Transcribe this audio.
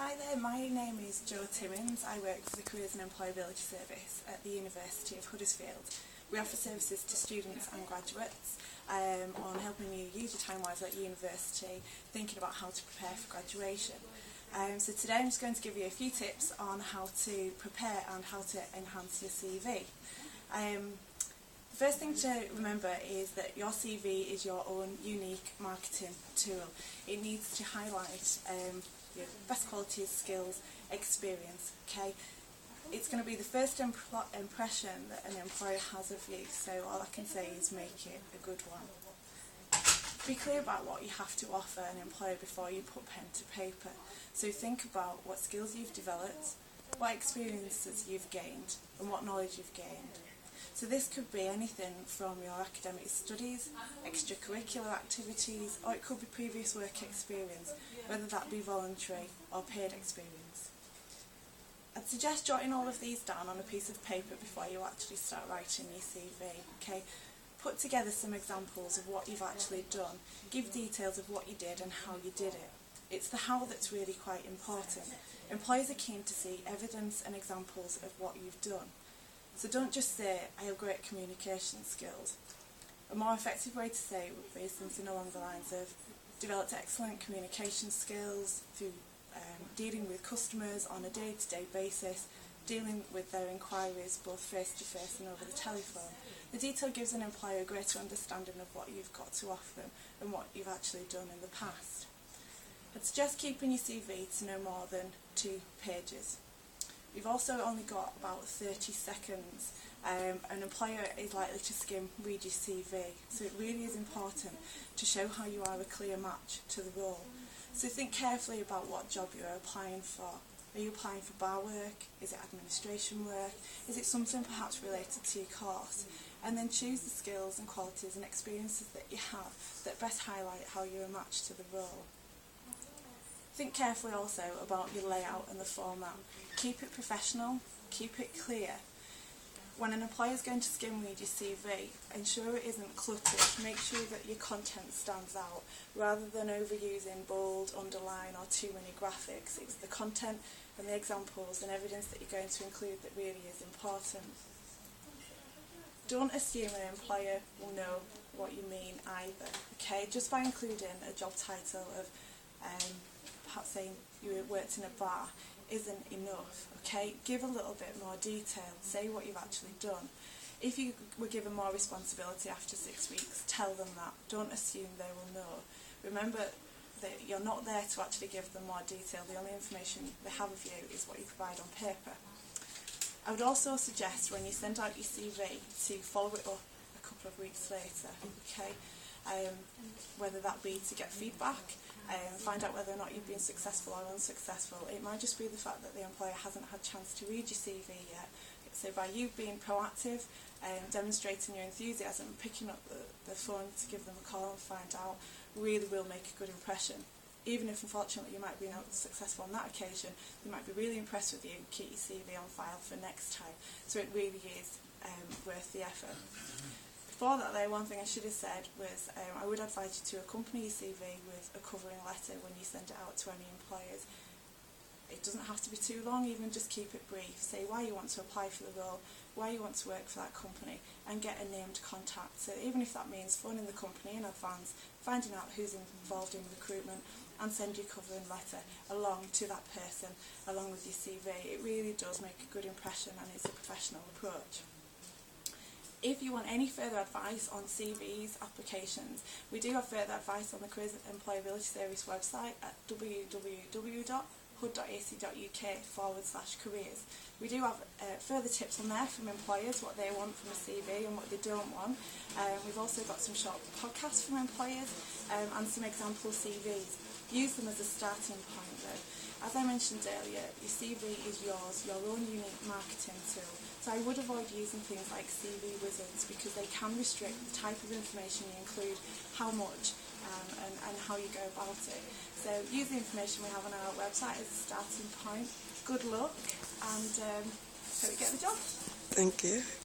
Hi there, my name is Jo Timmins. I work for the Careers and Employability Service at the University of Huddersfield. We offer services to students and graduates on helping you use your time wisely at university, thinking about how to prepare for graduation. So today I'm just going to give you a few tips on how to prepare and how to enhance your CV. The first thing to remember is that your CV is your own unique marketing tool. It needs to highlight your best qualities, skills, experience. Okay, it's going to be the first impression that an employer has of you, so all I can say is make it a good one. Be clear about what you have to offer an employer before you put pen to paper. So think about what skills you've developed, what experiences you've gained, and what knowledge you've gained. So this could be anything from your academic studies, extracurricular activities, or it could be previous work experience, whether that be voluntary or paid experience. I'd suggest jotting all of these down on a piece of paper before you actually start writing your CV. Okay? Put together some examples of what you've actually done. Give details of what you did and how you did it. It's the how that's really quite important. Employers are keen to see evidence and examples of what you've done. So don't just say, I have great communication skills. A more effective way to say it would be something along the lines of, developed excellent communication skills through dealing with customers on a day-to-day basis, dealing with their inquiries both face-to-face and over the telephone. The detail gives an employer a greater understanding of what you've got to offer them and what you've actually done in the past. I'd suggest keeping your CV to no more than 2 pages. You've also only got about 30 seconds. An employer is likely to read your CV, so it really is important to show how you are a clear match to the role. So think carefully about what job you're applying for. Are you applying for bar work? Is it administration work? Is it something perhaps related to your course? And then choose the skills and qualities and experiences that you have that best highlight how you're a match to the role. Think carefully also about your layout and the format. Keep it professional, keep it clear. When an employer is going to skim read your CV, ensure it isn't cluttered. Make sure that your content stands out, rather than overusing bold, underline or too many graphics. It's the content and the examples and evidence that you're going to include that really is important. Don't assume an employer will know what you mean either. Okay, just by including a job title of perhaps saying you worked in a bar isn't enough. Okay, give a little bit more detail, say what you've actually done. If you were given more responsibility after 6 weeks, tell them that. Don't assume they will know. Remember that you're not there to actually give them more detail. The only information they have of you is what you provide on paper. I would also suggest when you send out your CV to follow it up a couple of weeks later. Okay, whether that be to get feedback, find out whether or not you've been successful or unsuccessful. It might just be the fact that the employer hasn't had a chance to read your CV yet. So by you being proactive, demonstrating your enthusiasm, picking up the phone to give them a call and find out, really will make a good impression. Even if unfortunately you might be not successful on that occasion, they might be really impressed with you and keep your CV on file for next time. So it really is worth the effort. Before that though, one thing I should have said was I would advise you to accompany your CV with a covering letter when you send it out to any employers. It doesn't have to be too long, even just keep it brief. Say why you want to apply for the role, why you want to work for that company, and get a named contact. So even if that means phoning the company in advance, finding out who's involved in recruitment, and send your covering letter along to that person, along with your CV. It really does make a good impression and it's a professional approach. If you want any further advice on CVs, applications, we do have further advice on the Careers and Employability Service website at www.hud.ac.uk/careers. We do have further tips on there from employers, what they want from a CV and what they don't want. We've also got some short podcasts from employers and some example CVs. Use them as a starting point though. As I mentioned earlier, your CV is yours, your own unique marketing tool. So I would avoid using things like CV wizards because they can restrict the type of information you include, how much, and how you go about it. So use the information we have on our website as a starting point. Good luck and hope you get the job. Thank you.